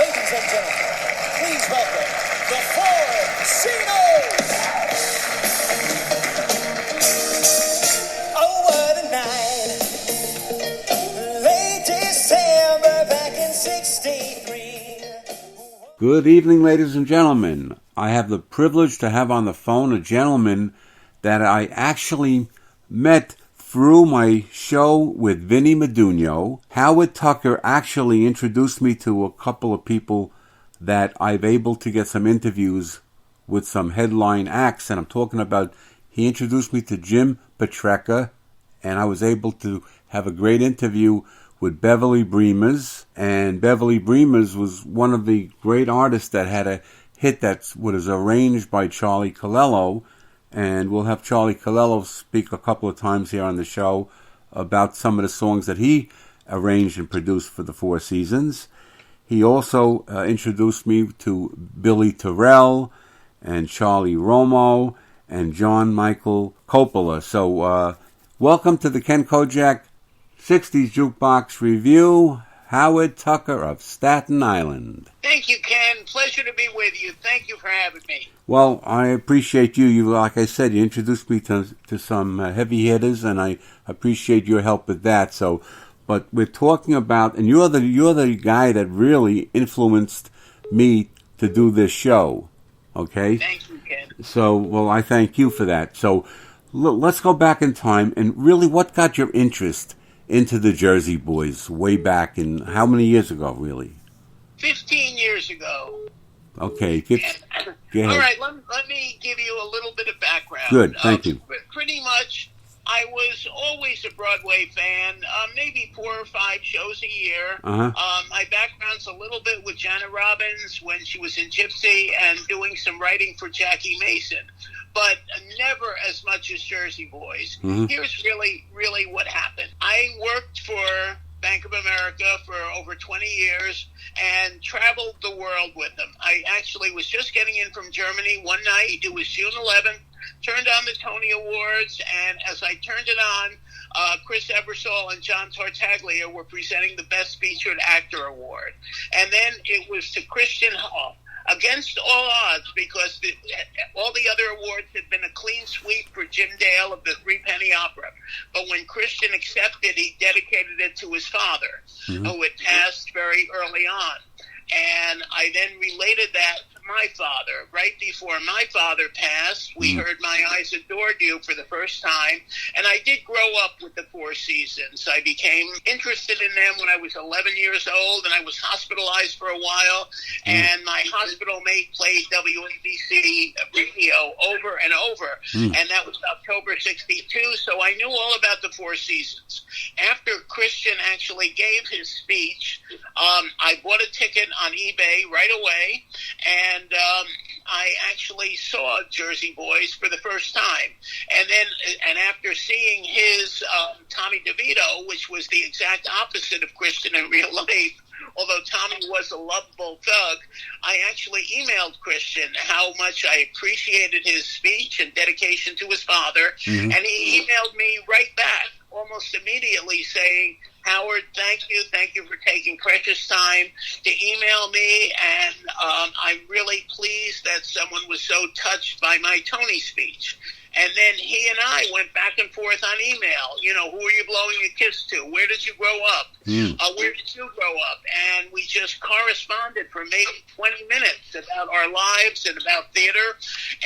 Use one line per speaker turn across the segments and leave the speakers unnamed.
Ladies and gentlemen, please welcome the Four Cenos! Oh, what a night. Late December back in 63.
Good evening, ladies and gentlemen. I have the privilege to have on the phone a gentleman that I actually met through my show with Vinny Medugno. Howard Tucker actually introduced me to a couple of people that I've able to get some interviews with some headline acts, and I'm talking about, he introduced me to Jim Petreka, and I was able to have a great interview with Beverly Bremers, and Beverly Bremers was one of the great artists that had a hit that was arranged by Charlie Colello, and we'll have Charlie Colello speak a couple of times here on the show about some of the songs that he arranged and produced for the Four Seasons. He also introduced me to Billy Terrell and Charlie Romo and John Michael Coppola. So welcome to the Ken Kojack 60s Jukebox Review, Howard Tucker of Staten Island.
Thank you, Ken. Pleasure to be with you. Thank you for having me.
Well, I appreciate you. You, like I said, you introduced me to some heavy hitters, and I appreciate your help with that. So, but we're talking about, and you're the guy that really influenced me to do this show. Okay.
Thank you, Ken.
So, well, I thank you for that. So, let's go back in time, and really, what got your interest into the Jersey Boys way back in, how many years ago, really?
15 years ago.
Okay. Go ahead.
All right, let me give you a little bit of background.
Good, thank you.
Pretty much, I was always a Broadway fan, maybe 4 or 5 shows a year. My background's a little bit with Janet Robbins when she was in Gypsy and doing some writing for Jackie Mason, but never as much as Jersey Boys. Here's really what happened. I worked for Bank of America for over 20 years and traveled the world with them. I actually was just getting in from Germany one night. It was June 11th, turned on the Tony Awards, and as I turned it on, Chris Ebersol and John Tartaglia were presenting the Best Featured Actor Award. And then it was to Christian Hall. Against all odds, because all the other awards had been a clean sweep for Jim Dale of the Threepenny Opera. But when Christian accepted, he dedicated it to his father, who had passed very early on. And I then related that to my father. Right before my father passed, we heard My Eyes Adored You for the first time. And I did grow up with the Four Seasons. I became interested in them when I was 11 years old, and I was hospitalized for a while. And my hospital mate played WABC radio over and over. And that was October 62, so I knew all about the Four Seasons. After Christian actually gave his speech, I bought a ticket on eBay right away, and I actually saw Jersey Boys for the first time. And after seeing his Tommy DeVito, which was the exact opposite of Christian in real life, although Tommy was a lovable thug, I actually emailed Christian how much I appreciated his speech and dedication to his father, and he emailed me right back almost immediately saying, Howard, thank you for taking precious time to email me, and I'm really pleased that someone was so touched by my Tony speech. And then he and I went back and forth on email. You know, who are you blowing a kiss to? Where did you grow up? Where did you grow up? And we just corresponded for maybe 20 minutes about our lives and about theater.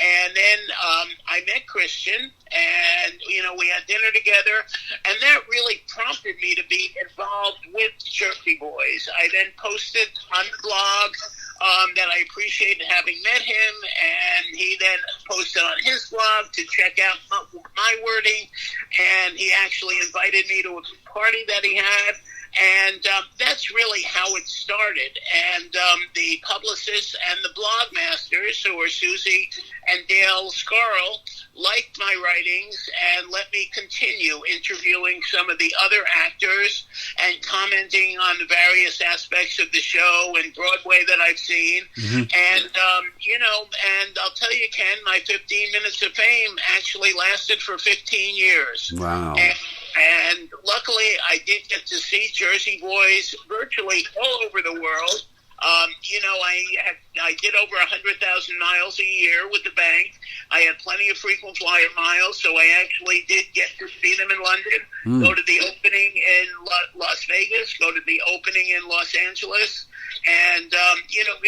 And then I met Christian, and, you know, we had dinner together. And that really prompted me to be involved with Jersey Boys. I then posted on the blog that I appreciated having met him, and he then posted on his blog to check out my wording, and he actually invited me to a party that he had, and that's really how it started. And the publicists and the blog masters, who are Susie and Dale Scarl, liked my writings and let me continue interviewing some of the other actors and commenting on the various aspects of the show and Broadway that I've seen. And, you know, and I'll tell you, Ken, my 15 minutes of fame actually lasted for 15 years.
Wow.
And luckily, I did get to see Jersey Boys virtually all over the world. I did over 100,000 miles a year with the bank. I had plenty of frequent flyer miles, so I actually did get to see them in London, go to the opening in Las Vegas, go to the opening in Los Angeles. And,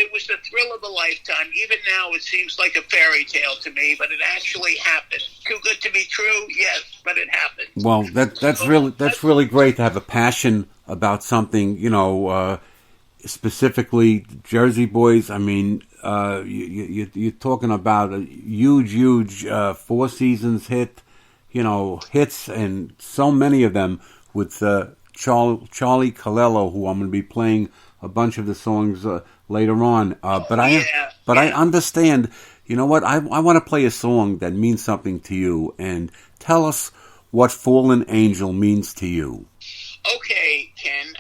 it was the thrill of a lifetime. Even now, it seems like a fairy tale to me, but it actually happened. Too good to be true? Yes, but it happened.
Well, that's really great to have a passion about something, specifically Jersey Boys. I mean, you're talking about a huge Four Seasons hit, hits, and so many of them with Charlie Calello, who I'm going to be playing a bunch of the songs later on. I understand. You know what? I want to play a song that means something to you, and tell us what Fallen Angel means to you.
Okay, Ken.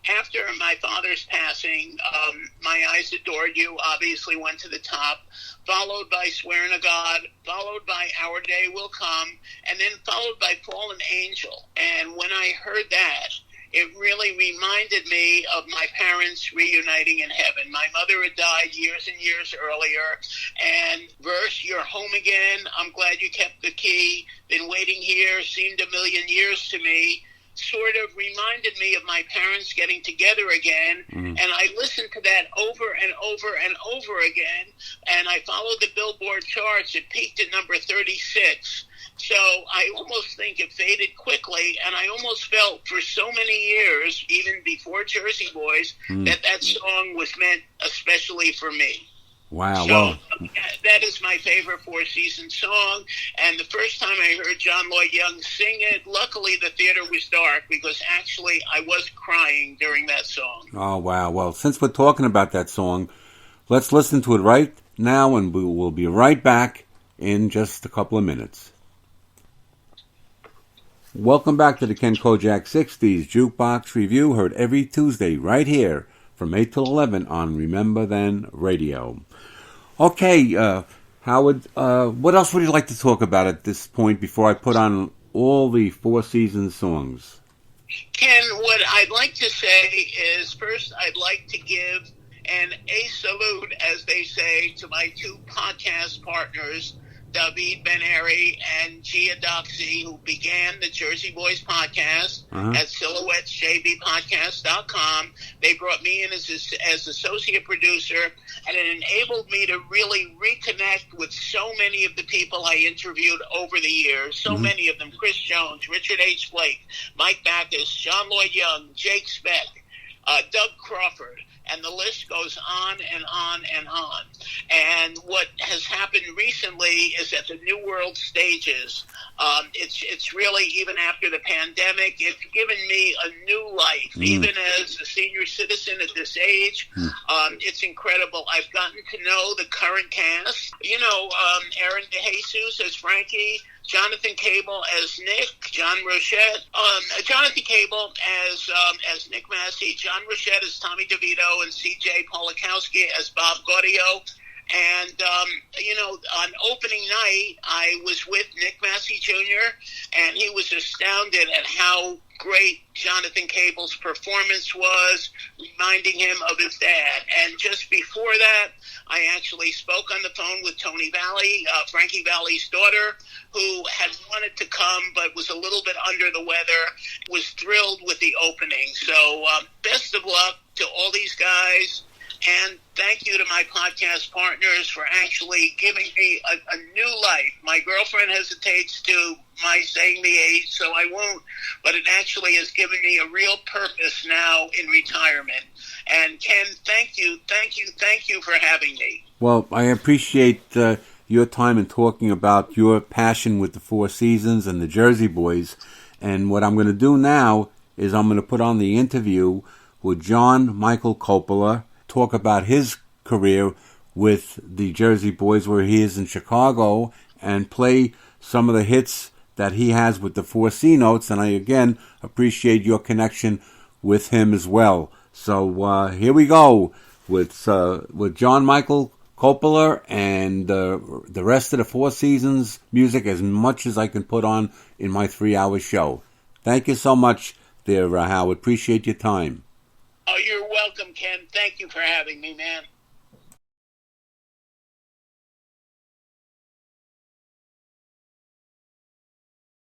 After my father's passing, My Eyes Adored You obviously went to the top, followed by Swearing to God, followed by Our Day Will Come, and then followed by Fallen Angel. And when I heard that, it really reminded me of my parents reuniting in heaven. My mother had died years and years earlier, and verse, You're Home Again, I'm Glad You Kept the Key, Been Waiting Here, Seemed a Million Years to Me, sort of reminded me of my parents getting together again, and I listened to that over and over and over again, and I followed the Billboard charts. It peaked at number 36. So I almost think it faded quickly, and I almost felt for so many years, even before Jersey Boys, that song was meant especially for me.
Wow.
So that is my favorite Four Seasons song, and the first time I heard John Lloyd Young sing it, luckily the theater was dark, because actually I was crying during that song.
Oh, wow. Well, since we're talking about that song, let's listen to it right now, and we'll be right back in just a couple of minutes. Welcome back to the Ken Kojack 60s Jukebox Review, heard every Tuesday right here from 8 till 11 on Remember Then Radio. Okay, Howard, what else would you like to talk about at this point before I put on all the Four Seasons songs?
Ken, what I'd like to say is, first, I'd like to give a salute, as they say, to my two podcast partners, David Ben-Ari and Gia Doxey, who began the Jersey Boys podcast at SilhouettesJBpodcast.com. They brought me in as associate producer, and it enabled me to really reconnect with so many of the people I interviewed over the years. So many of them: Chris Jones, Richard H. Blake, Mike Backus, John Lloyd Young, Jake Speck, Doug Crawford. And the list goes on and on and on. And what has happened recently is at the New World stages, it's really, even after the pandemic, it's given me a new life. Even as a senior citizen at this age, it's incredible. I've gotten to know the current cast. Aaron DeJesus as Frankie, Jonathan Cable as Nick, John Rochette, Jonathan Cable as Nick Massey, John Rochette as Tommy DeVito, and C.J. Polakowski as Bob Gaudio. And, on opening night, I was with Nick Massey Jr., and he was astounded at how great Jonathan Cable's performance was, reminding him of his dad. And just before that, I actually spoke on the phone with Tony Valley, Frankie Valley's daughter, who had wanted to come but was a little bit under the weather, was thrilled with the opening. So best of luck to all these guys. And thank you to my podcast partners for actually giving me a new life. My girlfriend hesitates to my saying the age, so I won't. But it actually has given me a real purpose now in retirement. And Ken, thank you for having me.
Well, I appreciate your time in talking about your passion with the Four Seasons and the Jersey Boys. And what I'm going to do now is I'm going to put on the interview with John Michael Coppola, talk about his career with the Jersey Boys, where he is in Chicago, and play some of the hits that he has with the Four C Notes. And I again appreciate your connection with him as well. So here we go with John Michael Coppola and the rest of the Four Seasons music, as much as I can put on in my 3-hour show. Thank you so much there, Howard. Appreciate your time.
Oh, you're welcome, Ken. Thank you for having me, man.